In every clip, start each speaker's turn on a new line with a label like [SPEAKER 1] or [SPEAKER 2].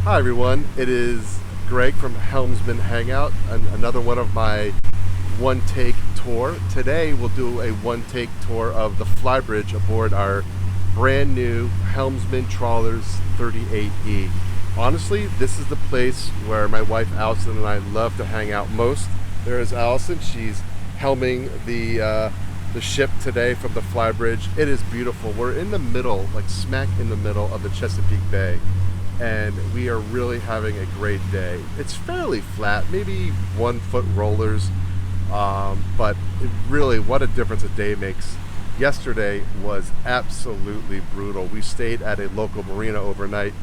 [SPEAKER 1] Hi everyone, it is Greg from Helmsman Hangout, another one of my one-take tour. Today we'll do a one-take tour of the Flybridge aboard our brand new Helmsman Trawlers 38E. Honestly, this is the place where my wife Alison and I love to hang out most. There is Alison, she's helming the ship today from the Flybridge. It is beautiful. We're in the middle, like smack in the middle of the Chesapeake Bay, and we are really having a great day. It's fairly flat, maybe 1 foot rollers, but really what a difference a day makes. Yesterday was absolutely brutal. We stayed at a local marina overnight,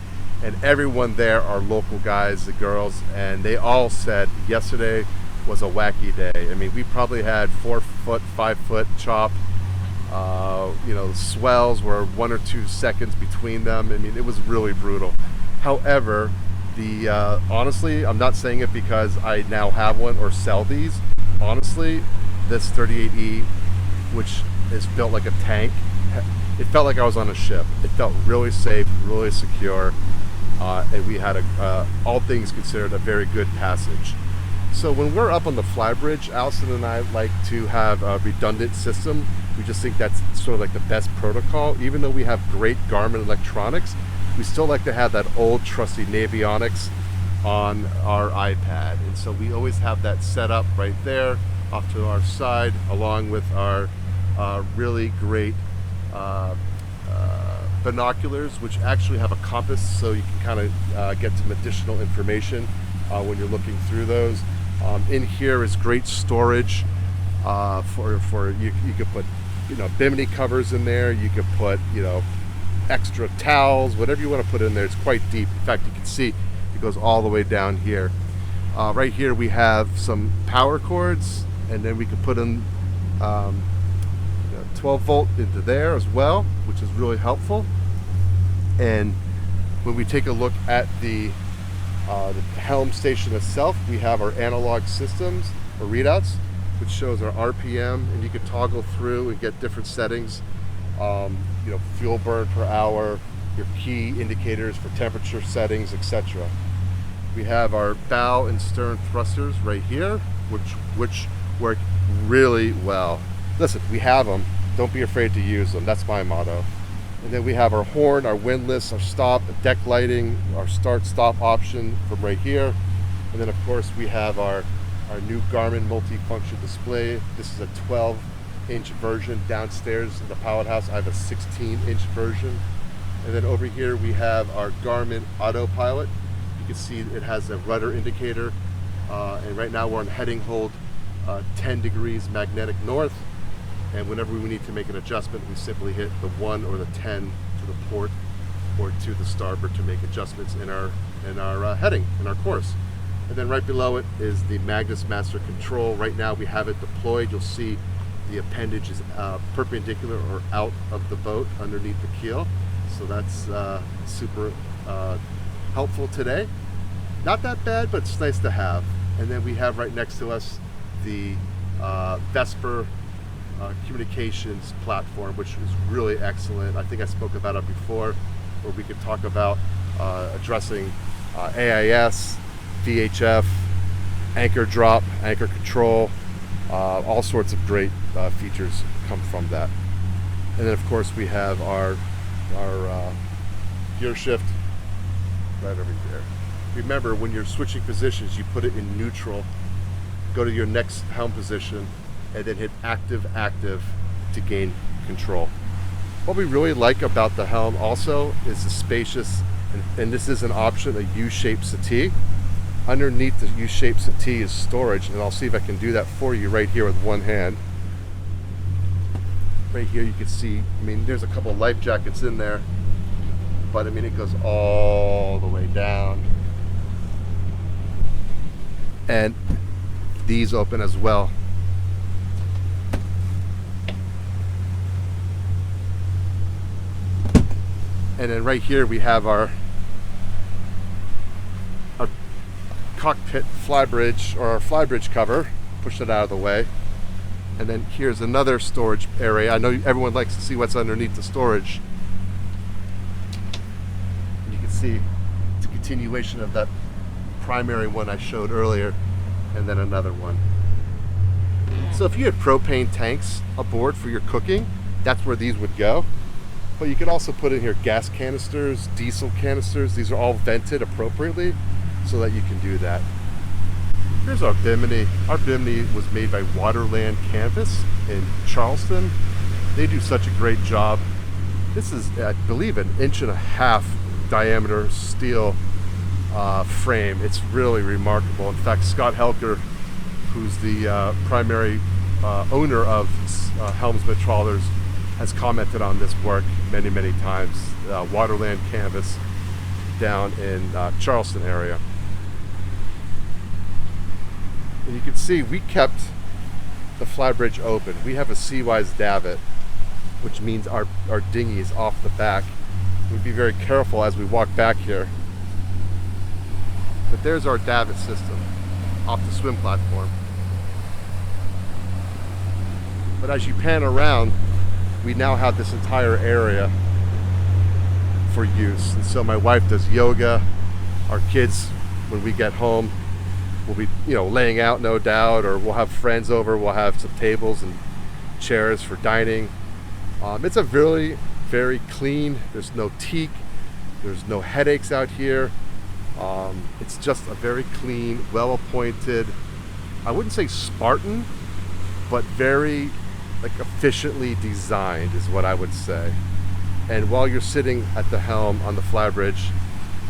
[SPEAKER 1] and everyone there are local guys, the girls, and they all said yesterday was a wacky day. I mean, we probably had 4 foot, 5 foot chop. Swells were 1 or 2 seconds between them. I mean, it was really brutal. However, honestly, I'm not saying it because I now have one or sell these. Honestly, this 38E, which is built like a tank, it felt like I was on a ship. It felt really safe, really secure, and we had, all things considered, a very good passage. So when we're up on the Flybridge, Alison and I like to have a redundant system. We just think that's sort of like the best protocol. Even though we have great Garmin electronics, we still like to have that old trusty Navionics on our iPad. And so we always have that set up right there off to our side, along with our really great binoculars, which actually have a compass, so you can kind of get some additional information when you're looking through those. In here is great storage for you could put bimini covers in there. You could put extra towels, whatever you want to put in there. It's quite deep. In fact, you can see it goes all the way down here. Right here we have some power cords, and then we could put in 12 volt into there as well, which is really helpful. And when we take a look at the helm station itself, we have our analog systems or readouts, which shows our RPM, and you can toggle through and get different settings. Fuel burn per hour, your key indicators for temperature settings, etc. We have our bow and stern thrusters right here, which work really well. Listen, we have them. Don't be afraid to use them. That's my motto. And then we have our horn, our windlass, our stop, deck lighting, our start-stop option from right here. And then of course we have our new Garmin multifunction display. This is a 12-inch version. Downstairs in the pilot house I have a 16-inch version. And then over here we have our Garmin autopilot. You can see it has a rudder indicator. And right now we're on heading hold 10 degrees magnetic north. And whenever we need to make an adjustment, we simply hit the 1 or the 10 to the port or to the starboard to make adjustments in our heading, in our course. And then right below it is the Magnus Master Control. Right now we have it deployed. You'll see the appendage is perpendicular or out of the boat underneath the keel. So that's super helpful today. Not that bad, but it's nice to have. And then we have right next to us the Vesper communications platform, which is really excellent. I think I spoke about it before, where we could talk about addressing AIS, VHF, anchor drop, anchor control, all sorts of great features come from that. And then of course we have our gear shift right over there. Remember, when you're switching positions, you put it in neutral, go to your next helm position, and then hit active to gain control. What we really like about the helm also is the spacious, and this is an option, a U-shaped settee. Underneath the U-shaped settee is storage, and I'll see if I can do that for you right here with one hand. Right here you can see, there's a couple of life jackets in there, but it goes all the way down. And these open as well. And then right here we have our cockpit Flybridge, or our Flybridge cover. Push it out of the way. And then here's another storage area. I know everyone likes to see what's underneath the storage. And you can see continuation of that primary one I showed earlier, and then another one. So if you had propane tanks aboard for your cooking, that's where these would go. But you could also put in here gas canisters, diesel canisters. These are all vented appropriately so that you can do that. Here's our bimini. Our bimini was made by Waterland Canvas in Charleston. They do such a great job. This is, I believe, 1.5 inch diameter steel frame. It's really remarkable. In fact, Scott Helker, who's the primary owner of Helmsman Trawlers, has commented on this work many, many times. Waterland Canvas down in Charleston area. And you can see we kept the Flybridge open. We have a Seawise davit, which means our dinghy is off the back. We'd be very careful as we walk back here. But there's our davit system off the swim platform. But as you pan around, we now have this entire area for use. And so my wife does yoga. Our kids, when we get home, will be, laying out, no doubt, or we'll have friends over. We'll have some tables and chairs for dining. It's a very, very clean. There's no teak. There's no headaches out here. It's just a very clean, well-appointed, I wouldn't say Spartan, but very efficiently designed is what I would say. And while you're sitting at the helm on the Flybridge,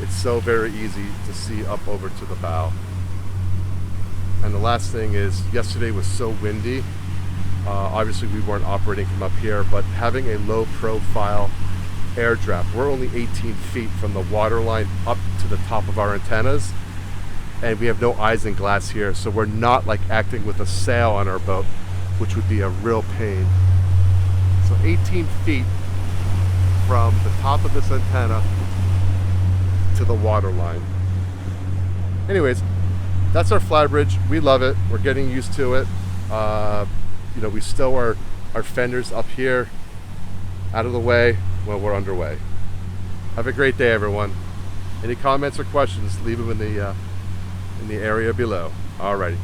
[SPEAKER 1] it's so very easy to see up over to the bow. And the last thing is, yesterday was so windy. Obviously we weren't operating from up here, but having a low profile air draft. We're only 18 feet from the water line up to the top of our antennas, and we have no eyes and glass here, so we're not acting with a sail on our boat, which would be a real pain. So 18 feet from the top of this antenna to the water line. Anyways, that's our Flybridge. We love it. We're getting used to it. We stow our fenders up here out of the way when we're underway. Have a great day, everyone. Any comments or questions, leave them in the area below. Alrighty.